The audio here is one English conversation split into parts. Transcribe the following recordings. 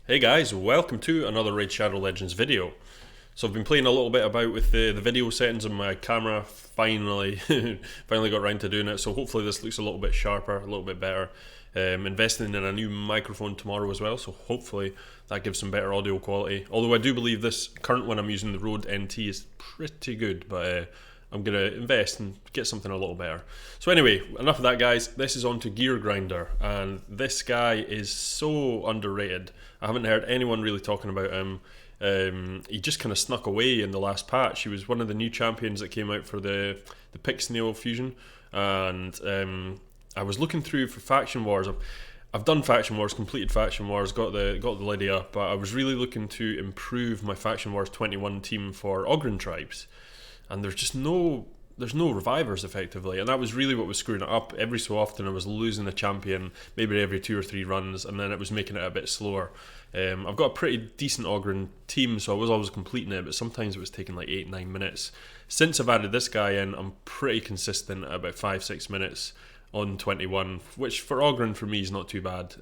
Hey guys, welcome to another Raid Shadow Legends video. So I've been playing a little bit about with the video settings on my camera. Finally finally got around to doing it, so hopefully this looks a little bit sharper, a little bit better. Investing in a new microphone tomorrow as well, so hopefully that gives some better audio quality. Although I do believe this current one I'm using, the Rode NT, is pretty good, but I'm going to invest and get something a little better. So anyway, enough of that guys, this is on to Geargrinder, and this guy is so underrated. I haven't heard anyone really talking about him. He just kind of snuck away in the last patch. He was one of the new champions that came out for the Pixneo fusion, and I was looking through for Faction Wars. I've done Faction Wars, completed Faction Wars, got the Lydia, but I was really looking to improve my Faction Wars 21 team for Ogryn tribes, and there's no revivers effectively, and that was really what was screwing it up. Every so often I was losing a champion, maybe every 2 or 3 runs, and then it was making it a bit slower. I've got a pretty decent Ogyrn team, so I was always completing it, but sometimes it was taking like 8-9 minutes. Since I've added this guy in, I'm pretty consistent at about 5-6 minutes on 21, which for Ogryn for me is not too bad.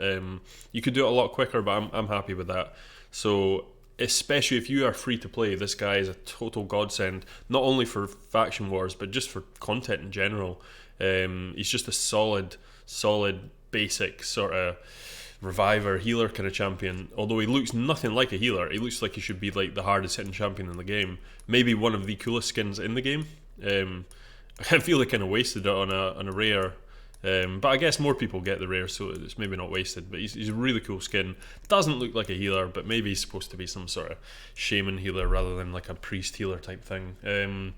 You could do it a lot quicker, but I'm happy with that. So especially if you are free to play, this guy is a total godsend, not only for Faction Wars but just for content in general. He's just a solid basic sort of reviver healer kind of champion. Although he looks nothing like a healer, he looks like he should be like the hardest hitting champion in the game, maybe one of the coolest skins in the game. I feel they kind of wasted it on a rare. But I guess more people get the rare, so it's maybe not wasted. But he's a really cool skin. Doesn't look like a healer, but maybe he's supposed to be some sort of shaman healer rather than like a priest healer type thing.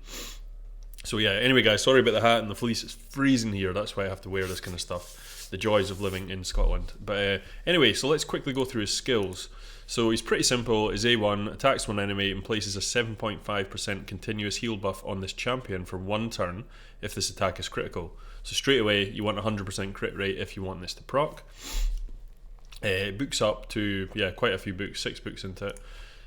So yeah, anyway guys, sorry about the hat and the fleece. It's freezing here, that's why I have to wear this kind of stuff. The joys of living in Scotland. But anyway, so let's quickly go through his skills. So he's pretty simple. His A1 attacks one enemy and places a 7.5% continuous heal buff on this champion for 1 turn if this attack is critical. So straight away you want 100% crit rate if you want this to proc. Books up to, yeah, quite a few books, 6 books into it.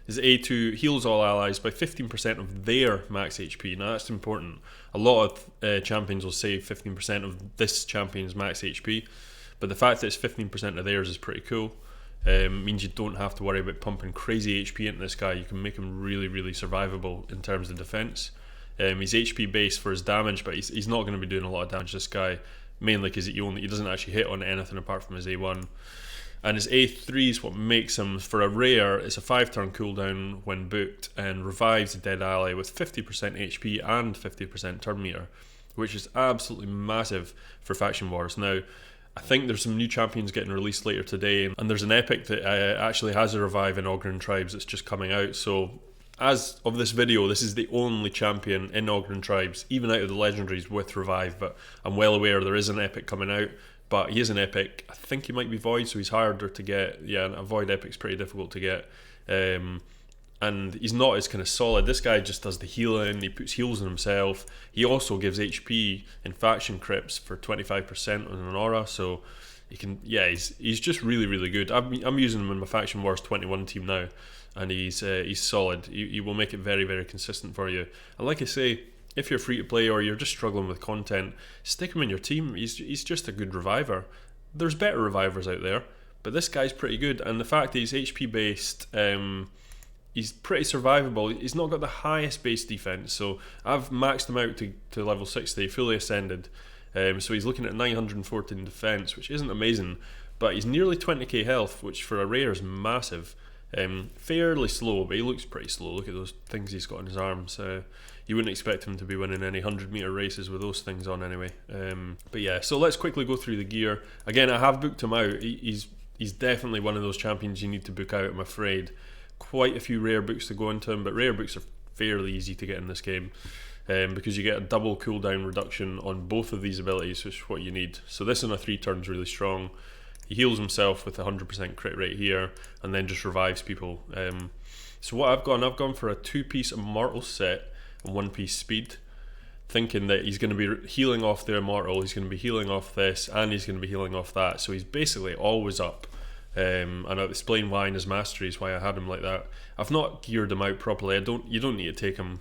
His A2 heals all allies by 15% of their max HP. Now that's important. A lot of champions will save 15% of this champion's max HP, but the fact that it's 15% of theirs is pretty cool. Means you don't have to worry about pumping crazy HP into this guy. You can make him really survivable in terms of defense. He's HP based for his damage, but he's not going to be doing a lot of damage, this guy, mainly because he doesn't actually hit on anything apart from his A1. And his A3 is what makes him, for a rare, it's a 5-turn cooldown when booked, and revives a dead ally with 50% HP and 50% turn meter, which is absolutely massive for Faction Wars. Now, I think there's some new champions getting released later today, and there's an epic that actually has a revive in Ogryn tribes that's just coming out. So as of this video, this is the only champion in Ogryn tribes, even out of the legendaries, with revive, but I'm well aware there is an epic coming out. But he is an epic. I think he might be void, so he's harder to get. Yeah, a void epic's pretty difficult to get. And he's not as kind of solid. This guy just does the healing, he puts heals on himself. He also gives HP in faction crypts for 25% on an aura, so he can, yeah, he's just really good. I'm using him in my Faction Wars 21 team now, and he's solid. He will make it very consistent for you. And like I say, if you're free to play or you're just struggling with content, stick him in your team. He's just a good reviver. There's better revivers out there, but this guy's pretty good, and the fact that he's HP based, he's pretty survivable. He's not got the highest base defense, so I've maxed him out to level 60, fully ascended. So he's looking at 914 defense, which isn't amazing, but he's nearly 20k health, which for a rare is massive. Fairly slow, but he looks pretty slow. Look at those things he's got on his arms. You wouldn't expect him to be winning any 100-meter races with those things on anyway. But yeah, so let's quickly go through the gear. Again, I have booked him out. He's definitely one of those champions you need to book out, I'm afraid. Quite a few rare books to go into him, but rare books are fairly easy to get in this game, because you get a double cooldown reduction on both of these abilities, which is what you need. So this on a 3 turn is really strong. He heals himself with 100% crit rate here, and then just revives people. So what I've gone for a 2-piece Immortal set and 1-piece speed, thinking that he's going to be healing off the Immortal, he's going to be healing off this, and he's going to be healing off that. So he's basically always up. And I'll explain why in his Masteries, why I had him like that. I've not geared him out properly. You don't need to take him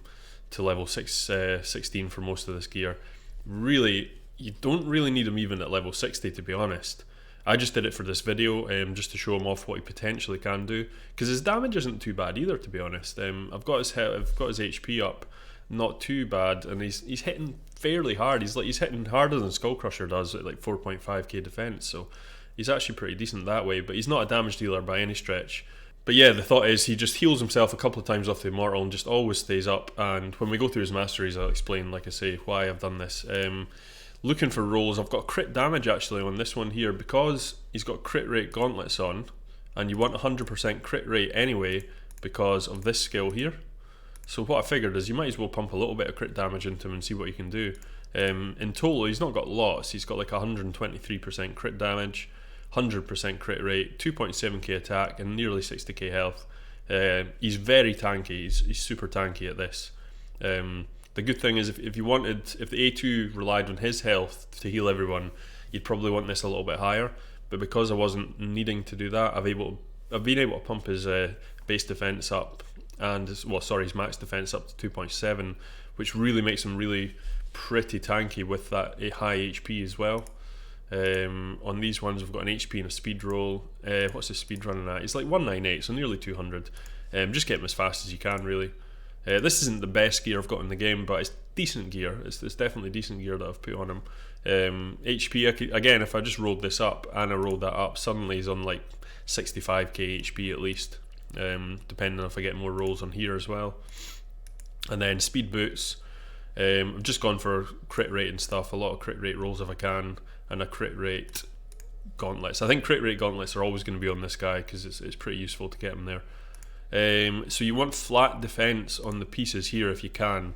to level 16 for most of this gear. Really, you don't really need him even at level 60, to be honest. I just did it for this video, just to show him off what he potentially can do, because his damage isn't too bad either, to be honest. I've got his HP up, not too bad, and he's hitting fairly hard. He's hitting harder than Skullcrusher does at like 4.5k defense, so he's actually pretty decent that way. But he's not a damage dealer by any stretch. But yeah, the thought is he just heals himself a couple of times off the Immortal and just always stays up. And when we go through his Masteries, I'll explain, like I say, why I've done this. Looking for rolls, I've got crit damage actually on this one here, because he's got crit rate gauntlets on, and you want 100% crit rate anyway because of this skill here. So what I figured is you might as well pump a little bit of crit damage into him and see what you can do. In total, he's not got lots. He's got like 123% crit damage, 100% crit rate, 2.7k attack, and nearly 60k health. He's very tanky. He's super tanky at this. The good thing is if the A2 relied on his health to heal everyone, you'd probably want this a little bit higher. But because I wasn't needing to do that, I've been able to pump his base defense up, and his max defense up to 2.7, which really makes him really pretty tanky with that high HP as well. On these ones, we've got an HP and a speed roll. What's his speed running at? It's like 198, so nearly 200. Just get him as fast as you can, really. This isn't the best gear I've got in the game, but it's decent gear. It's definitely decent gear that I've put on him. HP, again, if I just rolled this up and I rolled that up, suddenly he's on like 65k HP at least, depending on if I get more rolls on here as well. And then speed boots, I've just gone for crit rate and stuff, a lot of crit rate rolls if I can, and a crit rate gauntlets. I think crit rate gauntlets are always going to be on this guy because it's pretty useful to get him there. So you want flat defense on the pieces here if you can,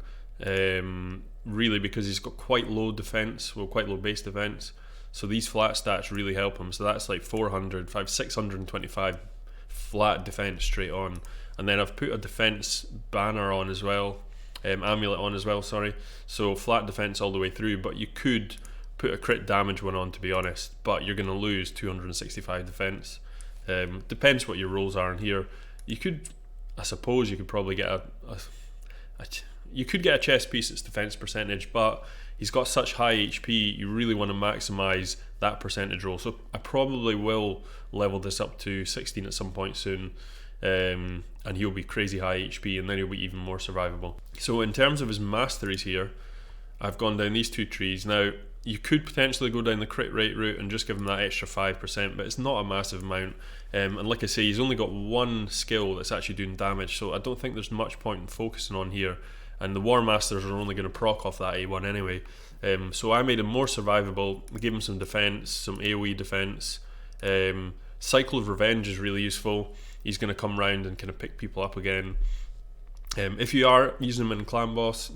really, because he's got quite low defense, quite low base defense, so these flat stats really help him. So that's like 625 flat defense straight on. And then I've put a defense banner on as well, amulet on as well, sorry, so flat defense all the way through. But you could put a crit damage one on, to be honest, but you're going to lose 265 defense. Depends what your rolls are in here. I suppose you could probably get you could get a chest piece that's defense percentage, but he's got such high HP, you really want to maximize that percentage roll. So I probably will level this up to 16 at some point soon, and he'll be crazy high HP, and then he'll be even more survivable. So in terms of his masteries here, I've gone down these two trees. Now you could potentially go down the crit rate route and just give him that extra 5%, but it's not a massive amount. And like I say, he's only got one skill that's actually doing damage, so I don't think there's much point in focusing on here. And the War Masters are only going to proc off that A1 anyway. So I made him more survivable, gave him some defense, some AoE defense. Cycle of Revenge is really useful. He's going to come round and kind of pick people up again. If you are using him in Clan Boss,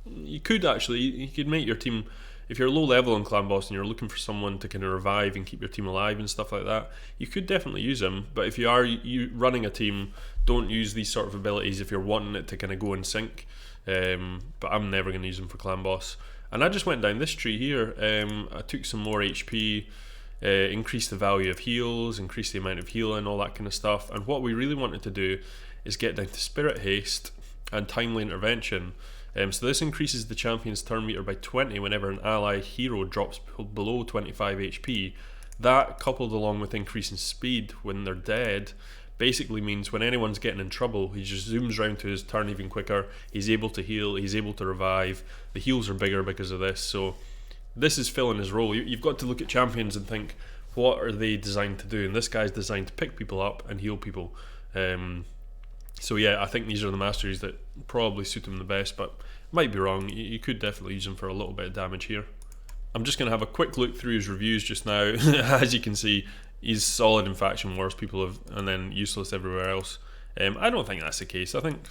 you could make your team, if you're low level in Clan Boss and you're looking for someone to kind of revive and keep your team alive and stuff like that, you could definitely use him. But if you are running a team, don't use these sort of abilities if you're wanting it to kind of go in sync. But I'm never going to use them for Clan Boss. And I just went down this tree here. I took some more HP, increased the value of heals, increased the amount of healing, all that kind of stuff. And what we really wanted to do is get down to Spirit Haste and Timely Intervention. So this increases the champion's turn meter by 20 whenever an ally hero drops below 25 HP. That, coupled along with increasing speed when they're dead, basically means when anyone's getting in trouble, he just zooms around to his turn even quicker. He's able to heal, he's able to revive. The heals are bigger because of this, so this is filling his role. You've got to look at champions and think, what are they designed to do? And this guy's designed to pick people up and heal people. So yeah, I think these are the masteries that probably suit him the best, but might be wrong. You could definitely use him for a little bit of damage here. I'm just going to have a quick look through his reviews just now. As you can see, he's solid in Faction Wars, people have, and then useless everywhere else. I don't think that's the case. I think,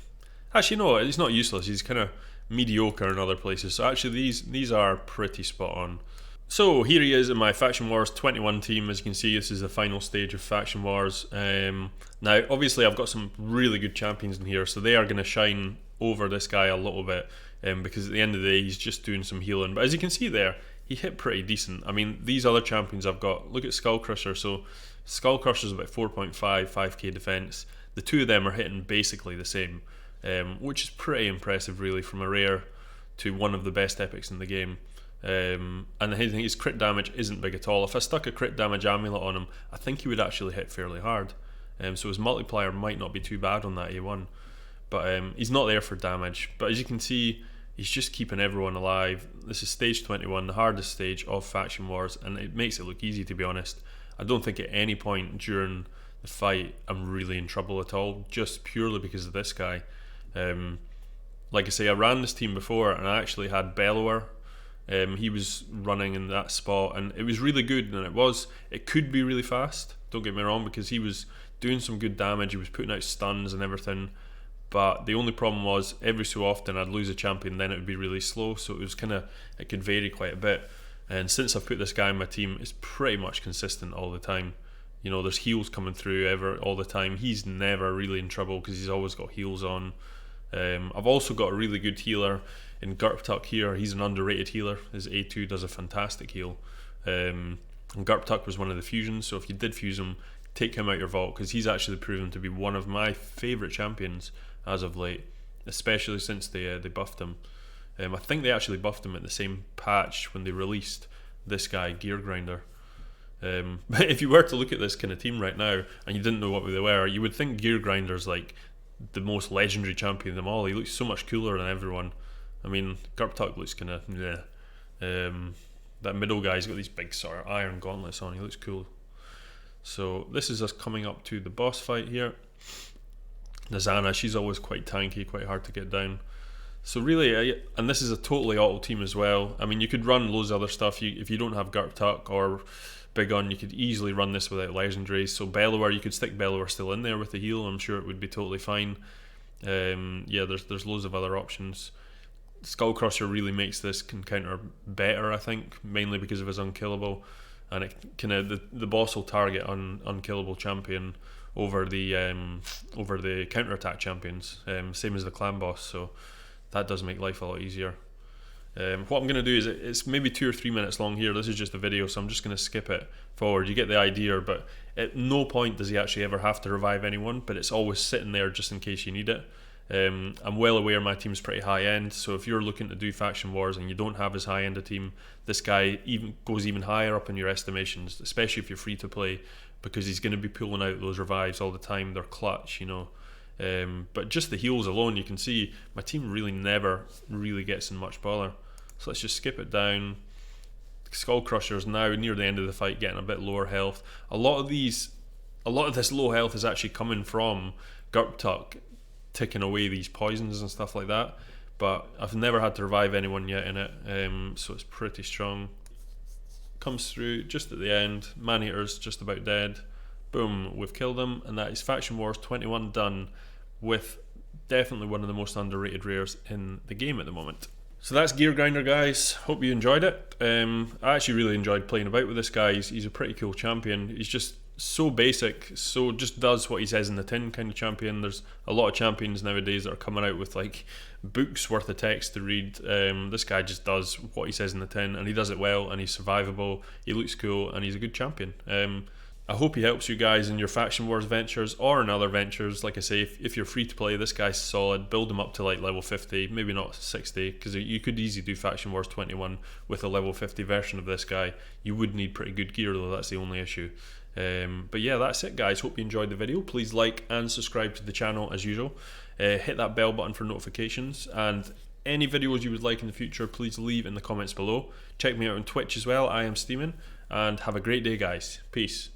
actually no, he's not useless, he's kind of mediocre in other places. So actually these are pretty spot on. So here he is in my Faction Wars 21 team. As you can see, this is the final stage of Faction Wars. Now obviously I've got some really good champions in here, so they are going to shine over this guy a little bit, because at the end of the day he's just doing some healing. But as you can see there, he hit pretty decent. I mean, these other champions I've got, look at Skullcrusher. So Skullcrusher's about 5k defense. The two of them are hitting basically the same, which is pretty impressive really, from a rare to one of the best epics in the game. And the thing is, crit damage isn't big at all. If I stuck a crit damage amulet on him, I think he would actually hit fairly hard. So his multiplier might not be too bad on that A1. But he's not there for damage. But as you can see, he's just keeping everyone alive. This is stage 21, the hardest stage of Faction Wars, and it makes it look easy, to be honest. I don't think at any point during the fight I'm really in trouble at all, just purely because of this guy. Like I say, I ran this team before, and I actually had Bellower. He was running in that spot, and it was really good, and it could be really fast, don't get me wrong, because he was doing some good damage, he was putting out stuns and everything, but the only problem was every so often I'd lose a champion, then it would be really slow, so it could vary quite a bit. And since I've put this guy in my team, it's pretty much consistent all the time. You know, there's heals coming through all the time. He's never really in trouble because he's always got heals on. I've also got a really good healer in Gurptuck here. He's an underrated healer. His A2 does a fantastic heal. And Gurptuck was one of the fusions, so if you did fuse him, take him out your vault, because he's actually proven to be one of my favourite champions as of late, especially since they buffed him. I think they actually buffed him at the same patch when they released this guy, Geargrinder. But if you were to look at this kind of team right now and you didn't know what they were, you would think Geargrinder's like the most legendary champion of them all. He looks so much cooler than everyone. I mean, Gurptuck looks kind of that middle guy's got these big sort of iron gauntlets on. He looks cool. So this is us coming up to the boss fight here. Nazana, she's always quite tanky, quite hard to get down. So really, and this is a totally auto team as well. I mean, you could run loads of other stuff. If you don't have Gurptuck or Big Un, you could easily run this without legendaries. So Bellower, you could stick Bellower still in there with the heal. I'm sure it would be totally fine. Yeah, there's loads of other options. Skullcrusher really makes this encounter better, I think, mainly because of his unkillable, and it kind of the boss will target unkillable champion over the counterattack champions, same as the clan boss. So that does make life a lot easier. What I'm going to do is, it's maybe 2 or 3 minutes long here. This is just a video, so I'm just going to skip it forward. You get the idea, but at no point does he actually ever have to revive anyone, but it's always sitting there just in case you need it. I'm well aware my team's pretty high end, so if you're looking to do Faction Wars and you don't have as high end a team, this guy goes even higher up in your estimations, especially if you're free to play, because he's going to be pulling out those revives all the time. They're clutch, you know. But just the heals alone, you can see my team really never really gets in much bother. So let's just skip it down. Skullcrusher's now near the end of the fight, getting a bit lower health. A lot of this low health is actually coming from Gurptuck ticking away these poisons and stuff like that, but I've never had to revive anyone yet in it, so it's pretty strong. Comes through just at the end. Maneater's just about dead. Boom, we've killed him, and that is Faction Wars 21 done, with definitely one of the most underrated rares in the game at the moment. So that's Geargrinder, guys. Hope you enjoyed it. I actually really enjoyed playing about with this guy. He's a pretty cool champion. He's just so basic, so just does what he says in the tin kind of champion. There's a lot of champions nowadays that are coming out with like books worth of text to read. This guy just does what he says in the tin, and he does it well, and he's survivable, he looks cool, and he's a good champion. I hope he helps you guys in your Faction Wars ventures or in other ventures. Like I say, if you're free to play, this guy's solid. Build him up to like level 50, maybe not 60, because you could easily do Faction Wars 21 with a level 50 version of this guy. You would need pretty good gear though, that's the only issue. But yeah, that's it, guys. Hope you enjoyed the video. Please like and subscribe to the channel as usual. Hit that bell button for notifications, and any videos you would like in the future, please leave in the comments below. Check me out on Twitch as well, Iamsteamin, and have a great day, guys. Peace.